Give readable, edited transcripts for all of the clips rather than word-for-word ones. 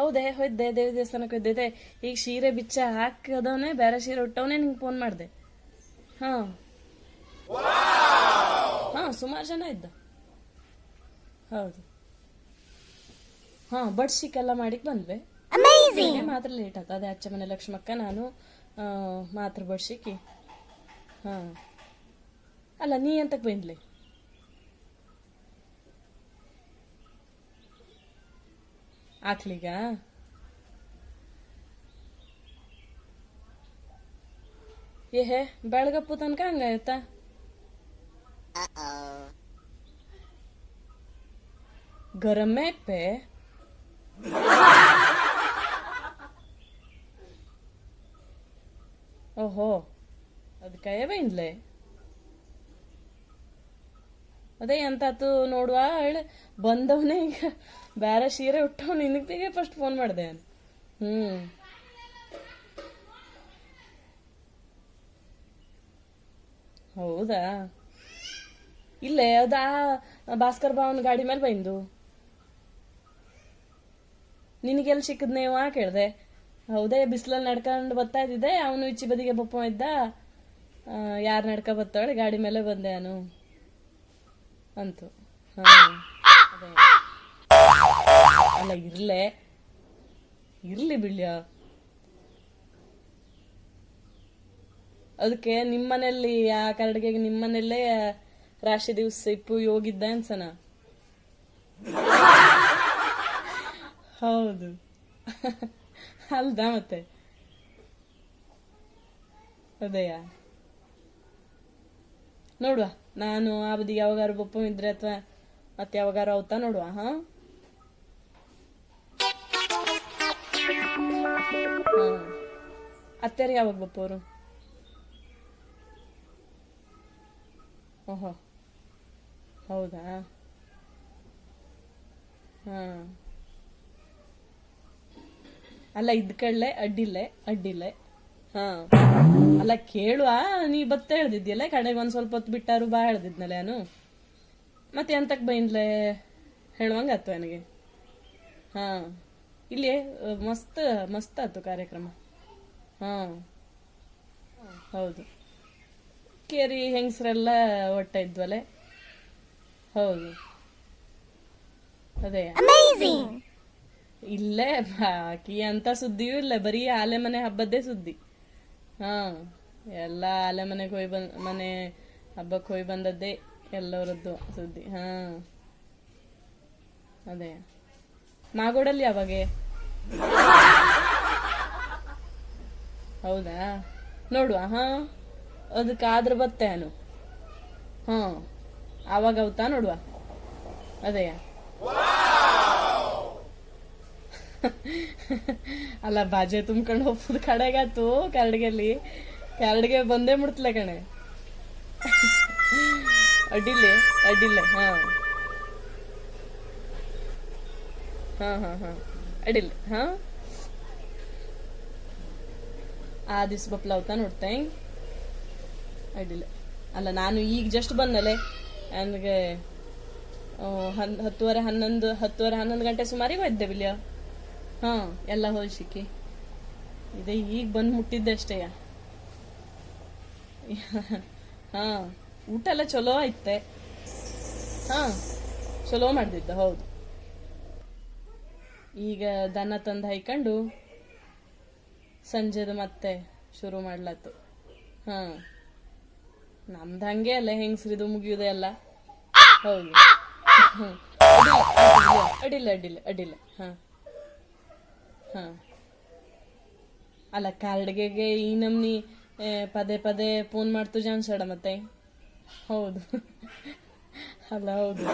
ಹೌದೇ ಹೋಯ್ದೆ ದೇವಿ ದೇವಸ್ಥಾನಕ್ಕೆ ಹೋಯ್ದೆ. ಈಗ ಸೀರೆ ಬಿಚ್ಚ ಹಾಕದವನೇ ಬೇರೆ ಸೀರೆ ಉಟ್ಟವನೇ ನಿಂಗೆ ಫೋನ್ ಮಾಡಿದೆ. ಹಾ ಹಾ ಸುಮಾರು ಜನ ಇದ್ದ. ಹೌದು ಹಾ ಬಡ್ಸಿಕ್ಕೆಲ್ಲ ಮಾಡಿಕ್ ಬಂದ್ವಿ. ಮಾತ್ರ ಲೇಟ್ ಆಯ್ತು. ಅದೇ ಅಚ್ಚ ಮನೆ ಲಕ್ಷ್ಮಕ್ಕ ನಾನು ಮಾತ್ರ ಬಡ್ಸಿಕ್ಕಿ. ಹಾ ಅಲ್ಲ ನೀ ಎಂತಕ್ ಬಂದ್ಲಿ? ಆಕ್ಲಿಗ ಏಹೆ ಬೆಳಗಪ್ಪು ತನಕ ಹಂಗಾಯತ್ತ. ಗರಂ ಪೆ ಓಹೋ ಅದಕ್ಕೆ ಬೈಂದ್ಲೆ. ಅದೇ ಎಂತಾತು ನೋಡುವ ಹೇಳಿ ಬಂದವನೇ. ಈಗ ಬೇರೆ ಸೀರೆ ಉಟ್ಟವ್ ನಿನಗೆ ಫಸ್ಟ್ ಫೋನ್ ಮಾಡಿದೆ. ಹೌದಾ ಇಲ್ಲೇ ಅದಾ ಭಾಸ್ಕರ್ ಭಾವನ್ ಗಾಡಿ ಮೇಲೆ ಬೈಂದು ನಿನಗೆಲ್ಲಿ ಸಿಕ್ಕದ್ನೇವ ಕೇಳ್ದೆ. ಹೌದೇ ಬಿಸಿಲಲ್ಲಿ ನಡ್ಕೊಂಡು ಬರ್ತಾ ಇದ್ದಿದ್ದೆ. ಅವನು ಇಚ್ಚಿ ಬದಿಗೆ ಬಪ್ಪ ಇದ್ದ. ಯಾರು ನಡ್ಕ ಬರ್ತಾಳೆ ಗಾಡಿ ಮೇಲೆ ಬಂದೆ ನಾನು ಅಂತು. ಅದೇ ಅಲ್ಲ ಇರ್ಲಿ ಬಿಡ್ಯ. ಅದಕ್ಕೆ ನಿಮ್ಮನೇಲಿ ಆ ಕರಡಿಗೆ ನಿಮ್ಮನೆಲ್ಲೇ ರಾಶಿ ದಿವ್ಸ ಇಪ್ಪು ಹೋಗಿದ್ದ ಅನ್ಸನ. ಹೌದು ಅಲ್ದಾ ಮತ್ತೆ. ಅದೇಯ ನೋಡುವ ನಾನು ಆ ಬದಿಗೆ ಯಾವಾಗಾರು ಬಪ್ಪ ಇದ್ರೆ ಅಥವಾ ಮತ್ತೆ ಯಾವಾಗಾರು ಅವತಾ ನೋಡುವ. ಹಾ ಅತ್ತೆಯರು ಯಾವಾಗ ಬಪ್ಪವರು? ಓಹೋ ಹೌದಾ. ಹಾ ಅಲ್ಲ ಇದ್ ಕಳ್ಳೆ ಅಡ್ಡಿಲ್ಲೆ. ಹಾ ಅಲ್ಲ ಕೇಳುವ ನೀ ಬತ್ತ ಹೇಳ್ದಿದ್ಯಲ್ಲ ಕಡೆಗೆ ಒಂದ್ ಸ್ವಲ್ಪ ಹೊತ್ತು ಬಿಟ್ಟಾರು ಬಾ ಹೇಳ್ದಿದ್ನಲ್ಲ ನಾನು. ಮತ್ತೆ ಎಂತಕ್ ಬೈಂದ್ಲೆ ಹೇಳುವಂಗ ಆತು ನನಗೆ. ಹಾ ಇಲ್ಲಿ ಮಸ್ತ್ ಆತು ಕಾರ್ಯಕ್ರಮ. ಹಾ ಹೌದು ಕೇರಿ ಹೆಂಗಸ್ರೆಲ್ಲ ಒಟ್ಟ ಇದ್ವಲೆ. ಹೌದು ಅದೇ ಇಲ್ಲೇ ಬಾಕಿ ಅಂತ ಸುದ್ದಿಯೂ ಇಲ್ಲ, ಬರೀ ಆಲೆ ಮನೆ ಹಬ್ಬದ್ದೇ ಸುದ್ದಿ. ಹಾ ಎಲ್ಲ ಆಲೆ ಮನೆಗೆ ಮನೆ ಹಬ್ಬಕ್ಕೆ ಹೋಗಿ ಬಂದದ್ದೇ ಎಲ್ಲರದ್ದು ಸುದ್ದಿ. ಹಾ ಅದೇ ಮಾಗೋಡಲ್ಲಿ ಯಾವಾಗೆ? ಹೌದಾ ನೋಡುವ. ಹಾ ಅದಕ್ಕಾದ್ರೆ ಬತ್ತೆ ನಾನು. ಹಾ ಆವಾಗ ಅವತಾ ನೋಡುವ. ಅದೇಯ ಅಲ್ಲ ಬಾಜೆ ತುಂಬ್ಕೊಂಡು ಹೋಗ್ಬೋದು ಕಡೆಗಾತು. ಕರಡಿಗೆ ಬಂದೇ ಮುಡ್ತಲೆ ಕಣೆ. ಅಡ್ಡಿಲ್ಲೆ. ಹಾ ಅಡ್ಡಿಲ್ಲ. ಹಾ ಆ ದಿವ್ಸ ಬಪ್ಲ ಅವತಾ ನೋಡ್ತಾ ಅಡ್ಡಿಲ್ಲ. ಅಲ್ಲ ನಾನು ಈಗ ಜಸ್ಟ್ ಬಂದಲೆ ನನಗೆ 10:30 ಗಂಟೆ ಸುಮಾರಿಗೆ ಹೋಯ್ದೆ ಬಿಲ್ಯ. ಹಾ ಎಲ್ಲ ಹೋಲ್ಸಿಕ್ಕಿ ಇದೆ ಈಗ ಬಂದು ಮುಟ್ಟಿದ್ದೆ ಅಷ್ಟೇ. ಹಾ ಊಟ ಎಲ್ಲ ಚಲೋ ಐತೆ. ಹಾ ಚಲೋ ಮಾಡ್ದಿದ್ದ. ಹೌದು ಈಗ ದನ ತಂದು ಹೈಕೊಂಡು ಸಂಜೆದು ಮತ್ತೆ ಶುರು ಮಾಡ್ಲತ್ತು. ಹಾ ನಮ್ದು ಹಂಗೆ ಅಲ್ಲ ಹೆಂಗಸ್ರಿದು ಮುಗಿಯುದೆ ಎಲ್ಲ. ಹೌದು ಅಡ್ಡಿಲ್ಲ. ಹಾ ಹಾ ಅಲ್ಲ ಕಾರ್ಡ್ಗೆ ಈ ನಮ್ನಿ ಪದೇ ಫೋನ್ ಮಾಡ್ತು ಜಾನ್ಸಡ ಮತ್ತೆ. ಹೌದು ಅಲ್ಲ ಹೌದು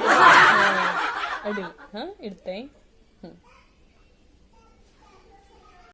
ಅಡ್ಡಿಲ್ಲ. ಹಾ ಇಡ್ತೆ.